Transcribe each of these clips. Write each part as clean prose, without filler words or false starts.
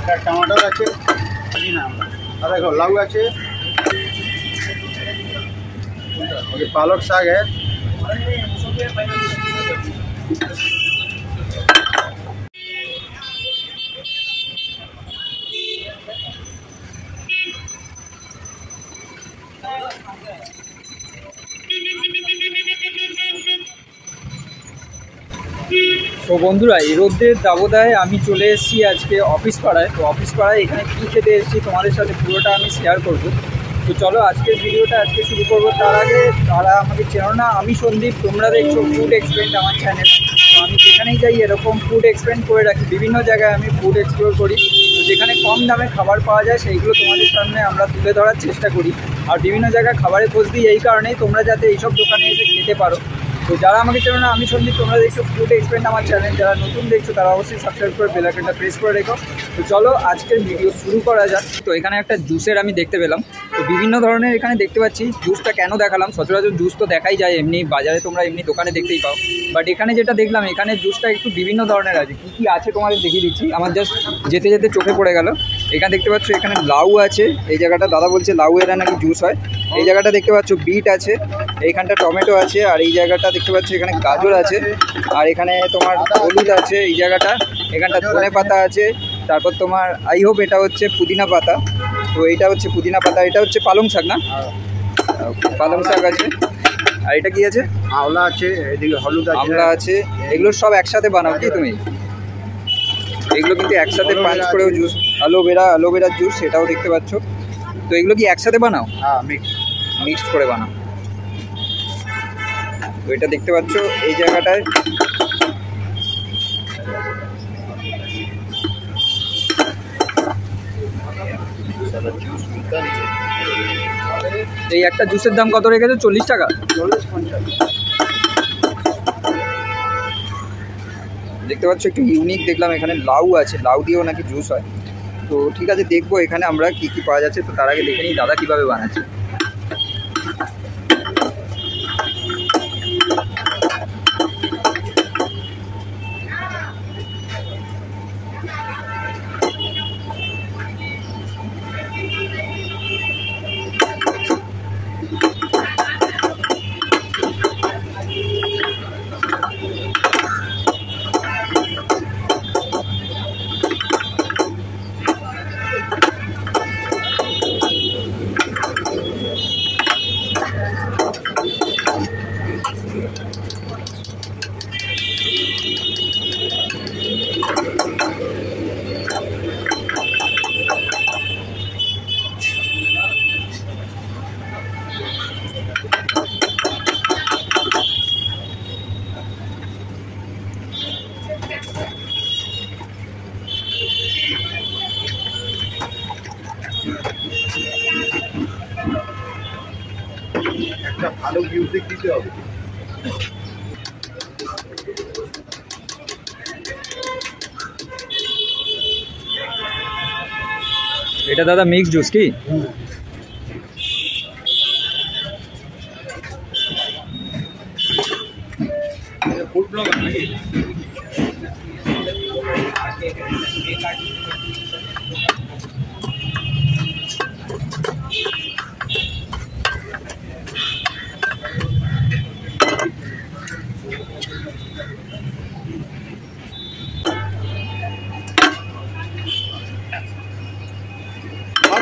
टमाटर আছে और देखो लाउ আছে ये पालक साग है। তো বন্ধুরা এই রোদের দাবদাহে আমি চলে এসেছি আজকে অফিস পাড়ায়। তো অফিস পাড়ায় এখানে কী খেতে এসেছি তোমাদের সাথে পুরোটা আমি শেয়ার করব। তো চলো আজকের ভিডিওটা আজকে শুরু করবো। তার আগে তারা আমাকে চেনো না, আমি সন্দীপ, তোমরা দেখছো ফুড এক্সপেন্ড আমার চ্যানেল। তো আমি যেখানেই যাই এরকম ফুড এক্সপেন্ড করে রাখি, বিভিন্ন জায়গায় আমি ফুড এক্সপ্লোর করি। তো যেখানে কম দামে খাবার পাওয়া যায় সেইগুলো তোমাদের সামনে আমরা তুলে ধরার চেষ্টা করি। আর বিভিন্ন জায়গায় খাবারের খোঁজ দিই এই কারণেই তোমরা যাতে এইসব দোকানে এসে খেতে পারো। তো যারা আমাকে চেনো না, আমি সন্দীপ, তোমরা দেখছো ফুড এক্সপেন্ড আমার চ্যানেল। যারা নতুন দেখছো তারা অবশ্যই সাবস্ক্রাইব করে বেল আইকনটা প্রেস করে রেখো। তো চলো আজকের ভিডিও শুরু করা যাক। তো এখানে একটা জুসের আমি দেখতে পেলাম। তো বিভিন্ন ধরনের এখানে দেখতে পাচ্ছি। জুসটা কেন দেখালাম, সচরাচর জুস তো দেখাই যায় এমনি বাজারে, তোমরা এমনি দোকানে দেখতেই পাও। বাট এখানে যেটা দেখলাম, এখানে জুসটা একটু বিভিন্ন ধরনের আছে। কী কী আছে তোমাদের দেখিয়ে দিচ্ছি। আমার জাস্ট যেতে যেতে চোখে পড়ে গেল। এখানে দেখতে পাচ্ছ এখানে লাউ আছে। এই জায়গাটা দাদা বলছে লাউ এরা নাকি জুস হয়। এই জায়গাটা দেখতে পাচ্ছ বিট আছে, এইখানটা টমেটো আছে, আর এই জায়গাটা দেখতে পাচ্ছ এখানে গাজর আছে, আর এখানে তোমার হলুদ আছে। এই জায়গাটা এখানটা ধনে পাতা আছে। তারপর তোমার আই হোপ এটা হচ্ছে পুদিনা পাতা। তো এইটা হচ্ছে পুদিনা পাতা, এটা হচ্ছে পালং শাক না, পালং শাক আছে। আর এটা কি আছে? আমলা আছে, এদিকে হলুদ আছে, আমলা আছে। এগুলো সব একসাথে বানাও কি তুমি? এগুলো কিন্তু একসাথে পাঁচ করেও জুস, অ্যালোভেরার জুস এটাও দেখতে পাচ্ছ। তো এগুলো কি একসাথে বানাও? হ্যাঁ, মিক্সড করে বানাও। তো এটা দেখতে পাচ্ছ এই জায়গাটায় এই একটা জুসের দাম কত রেখেছে? 40 টাকা। 40-50 দেখতে পাচ্ছ একটু ইউনিক দেখলাম। এখানে লাউ আছে, লাউ দিয়েও নাকি জুস হয়। তো ঠিক আছে, দেখবো এখানে আমরা কি কি পাওয়া যাচ্ছে। তো তার আগে দেখে নিই দাদা কীভাবে বানাচ্ছে। একটা ভালো মিউজিক দিতে হবে। এটা দাদা মিক্স জুস কি? ফুড ব্লগার নাকি?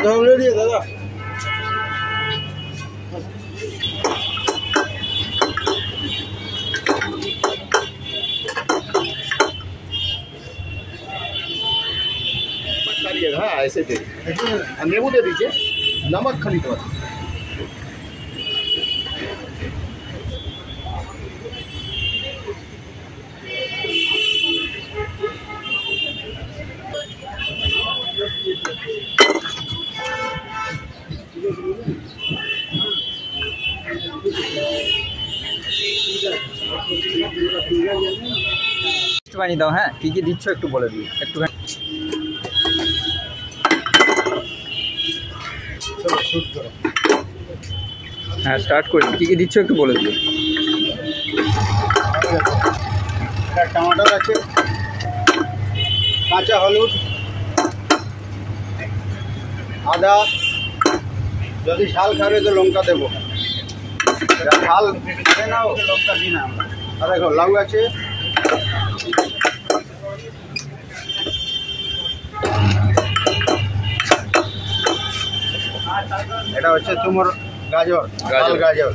ধরে দিয়ে দাদা हाँ ऐसे दे नींबू दे दीजिए, नमक खाली थोड़ा। বানিয়ে দাও। হ্যাঁ, কী কী দিচ্ছ একটু বলে দিই একটুখানি। হ্যাঁ, স্টার্ট করি। কী কী দিচ্ছ একটু বলে দিই। टमाटर আছে, কাঁচা হলুদ, আদা, যদি ঝাল খাবে তো লঙ্কা দেবো, ঝাল খাবে না ওকে লঙ্কা দিই না আমরা। আর দেখো লাউ আছে, এটা হচ্ছে তোমার গাজর, লাল গাজর।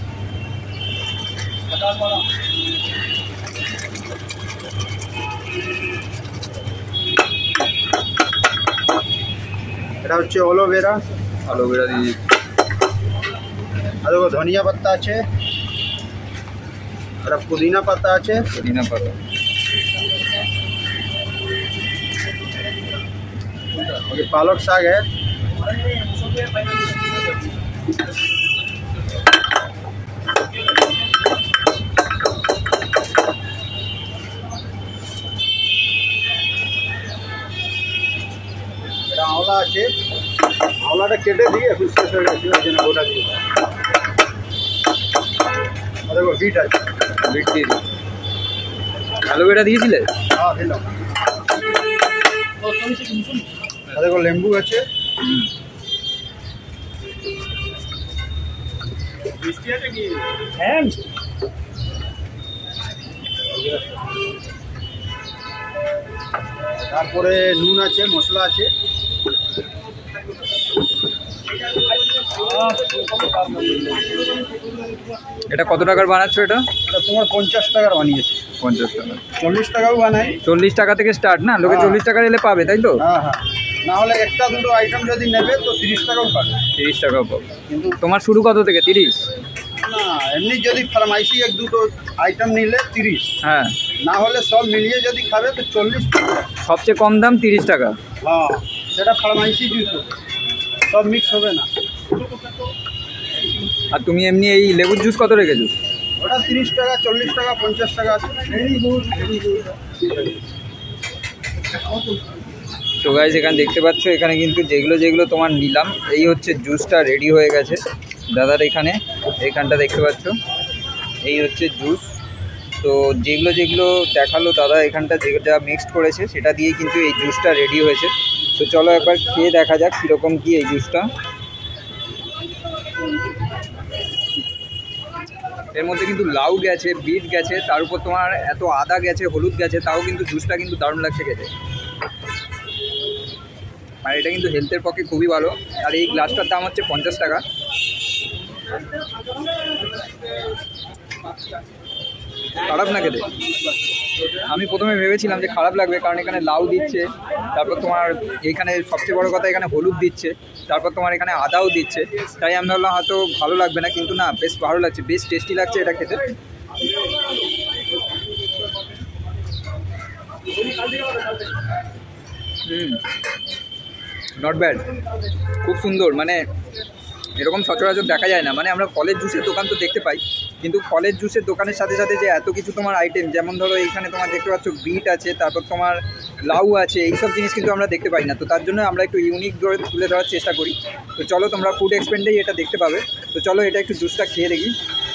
এটা হচ্ছে অ্যালোভেরা, অ্যালোভেরা দিয়ে। আর দেখো ধনিয়া পাতা আছে, এটা পুদিনা পাতা আছে, পুদিনা পাতা। ये पालक साग है, आंवला আছে, आंवलाটা কেটে দিয়ে এখন শেষ হয়ে গেছে ওই জন্য গোটা দিয়ে। আর দেখো বিট আছে, বিট দিয়ে দিই। অ্যালোভেরা দিয়েছিলে? হ্যাঁ দিলাম। আর দেখো লেম্বু আছে, হ্যাঁ তারপরে নুন আছে, মশলা আছে। এটা কত টাকার বানাচ্ছ? এটা এটা তোমার 50 টাকার বানিয়েছে। 50 টাকা। 40 টাকাও বানাই। 40 টাকা থেকে স্টার্ট না? লোকে 40 টাকা এলে পাবে, তাই তো? হ্যাঁ হ্যাঁ, না হলে একটা দুটো আইটেম যদি নেবে তো 30 টাকাও পাবে। 30 টাকাও পাবে। কিন্তু তোমার শুরু কত থেকে? 30? না, এমনি যদি ফার্মাইসি এক দুটো আইটেম নিলে 30, হ্যাঁ। না হলে সব মিলিয়ে যদি খাবে তো 40 টাকা। সবচেয়ে কম দাম 30 টাকা। হ্যাঁ, সেটা ফার্মাইসি জুস হবে, সব মিক্স হবে না। আর তুমি এমনি এই লেবুর জুস কত রেখেছো? ওটা 30 টাকা, 40 টাকা, 50 টাকা আছে। তো গাইস এখানে দেখতে পাচ্ছ, এখানে কিন্তু যেগুলো যেগুলো তোমার নিলাম, এই হচ্ছে জুসটা রেডি হয়ে গেছে দাদার এইখানটা দেখতে পাচ্ছ, এই হচ্ছে জুস। তো যেগুলো যেগুলো দেখালো দাদা এখানটা যেটা মিক্সড করেছে সেটা দিয়ে কিন্তু এই জুসটা রেডি হয়েছে। তো চলো একবার খেয়ে দেখা যাক কীরকম কী এই জুসটা। এর মধ্যে কিন্তু লাউ গেছে, বিট গেছে, তার উপর তোমার এত আদা গেছে, হলুদ গেছে, তাও কিন্তু জুসটা কিন্তু দারুণ লাগছে খেতে। আর এটা কিন্তু হেলথের পক্ষে খুবই ভালো। আর এই গ্লাসটার দাম হচ্ছে 50 টাকা। খারাপ না খেতে? আমি প্রথমে ভেবেছিলাম যে খারাপ লাগবে, কারণ এখানে লাউ দিচ্ছে, তারপর তোমার এইখানে সবচেয়ে বড় কথা এখানে হলুদ দিচ্ছে, তারপর তোমার এখানে আদাও দিচ্ছে, তাই আমি ভাবলাম হয়তো ভালো লাগবে না, কিন্তু না, বেশ ভালো লাগছে, বেশ টেস্টি লাগছে এটা খেতে। নট ব্যাড, খুব সুন্দর। মানে এরকম সচরাচর দেখা যায় না। মানে আমরা ফলের জুসের দোকান তো দেখতে পাই, কিন্তু ফলের জুসের দোকানের সাথে সাথে যে এত কিছু তোমার আইটেম, যেমন ধরো এইখানে তোমার দেখতে পাচ্ছ বিট আছে, তারপর তোমার লাউ আছে, এইসব জিনিস কিন্তু আমরা দেখতে পাই না। তো তার জন্য আমরা একটু ইউনিক ধরে তুলে ধরার চেষ্টা করি। তো চলো, তোমরা ফুড এক্সপেন্ডেই এটা দেখতে পাবে। তো চলো এটা একটু জুসটা খেয়ে দেখি।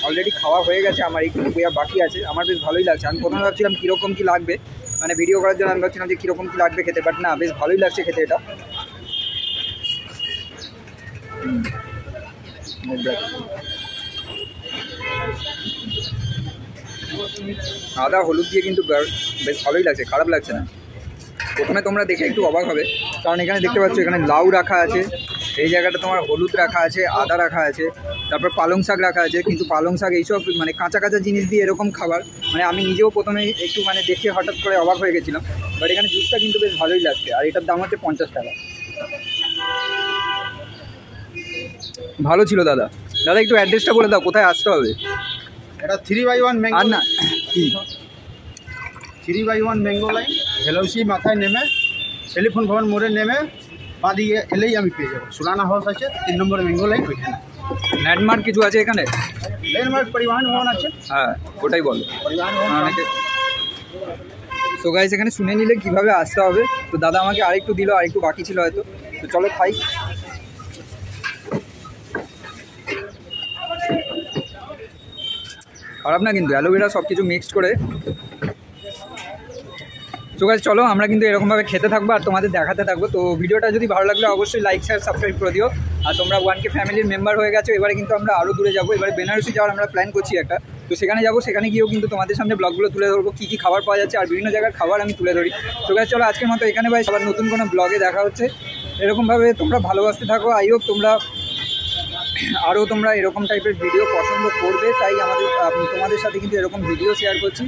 অলরেডি খাওয়া হয়ে গেছে আমার, একটু বাকি আছে। আমার বেশ ভালোই লাগছে। আমি প্রথমে ভাবছিলাম কীরকম কী লাগবে, মানে ভিডিও করার জন্য আমি ভাবছিলাম যে কীরকম কী লাগবে খেতে, বাট না, বেশ ভালোই লাগছে খেতে এটা। আদা হলুদ দিয়ে কিন্তু বেশ ভালোই লাগছে, খারাপ লাগছে না। প্রথমে তোমরা দেখে একটু অবাক হবে, কারণ এখানে দেখতে পাচ্ছ এখানে লাউ রাখা আছে, এই জায়গাটা তোমার হলুদ রাখা আছে, আদা রাখা আছে, তারপর পালং শাক রাখা আছে। কিন্তু পালং শাক এইসব মানে কাঁচা কাঁচা জিনিস দিয়ে এরকম খাবার, মানে আমি নিজেও প্রথমে একটু মানে দেখে হঠাৎ করে অবাক হয়ে গেছিলাম। বাট এখানে জুসটা কিন্তু বেশ ভালোই লাগছে, আর এটার দাম হচ্ছে 50 টাকা। ভালো ছিল দাদা। দাদা একটু অ্যাড্রেসটা বলে দাও, কোথায় আসতে হবে? এটা 3/1 ম্যাঙ্গো। আর না কি 3/1 ম্যাঙ্গো লাইন, এলওসি মাথায় নেমে টেলিফোন ভবন মোড়ে নেমে পা দিয়ে এলেই আমি পেয়ে যাবো। সুলানা হাউস আছে 3 নম্বর ম্যাঙ্গো লাইন, ওইখানে। ল্যান্ডমার্ক কিছু আছে এখানে? ল্যান্ডমার্ক পরিবহন ভবন আছে। হ্যাঁ, ওটাই বলো। পরিবহন ভবন অনেকে। তো গাইস এখানে শুনে নিলে কীভাবে আসতে হবে। তো দাদা আমাকে আরেকটু দিল, আরেকটু বাকি ছিল হয়তো। তো চলো খাই। খারাপ না কিন্তু, অ্যালোভেরা সব কিছু মিক্সড করে তো গাইস চলো আমরা কিন্তু এরকমভাবে খেতে থাকবো আর তোমাদের দেখাতে থাকবো। তো ভিডিওটা যদি ভালো লাগলে অবশ্যই লাইক শেয়ার সাবস্ক্রাইব করে দিও। আর তোমরা 1K ফ্যামিলির মেম্বার হয়ে গেছো। এবারে কিন্তু আমরা আরও দূরে যাবো, এবারে বেনারসি যাওয়ার আমরা প্ল্যান করছি একটা। তো সেখানে যাবো, সেখানে গিয়েও কিন্তু তোমাদের সামনে ব্লগগুলো তুলে ধরবো, কী কী খাবার পাওয়া যাচ্ছে আর বিভিন্ন জায়গার খাবার আমি তুলে ধরি। তো গাইস চলো আজকের মতো এখানে ভাই, আবার নতুন কোনো ব্লগে দেখা হচ্ছে। এরকমভাবে তোমরা ভালোবাসতে থাকো। আই হোপ তোমরা এরকম টাইপের ভিডিও পছন্দ করবে, তাই তোমাদের সাথে কিন্তু এরকম ভিডিও শেয়ার করছি।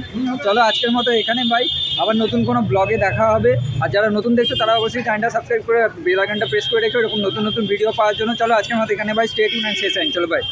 চলো আজকের মতো এখানে ভাই, আবার নতুন কোনো ব্লগে দেখা হবে। আর যারা নতুন দেখছো তারা অবশ্যই চ্যানেলটা সাবস্ক্রাইব করে বেল আইকনটা প্রেস করে রেখো এরকম নতুন নতুন ভিডিও পাওয়ার জন্য। চলো আজকের মতো এখানে ভাই, stay tune and stay sign. চলো ভাই।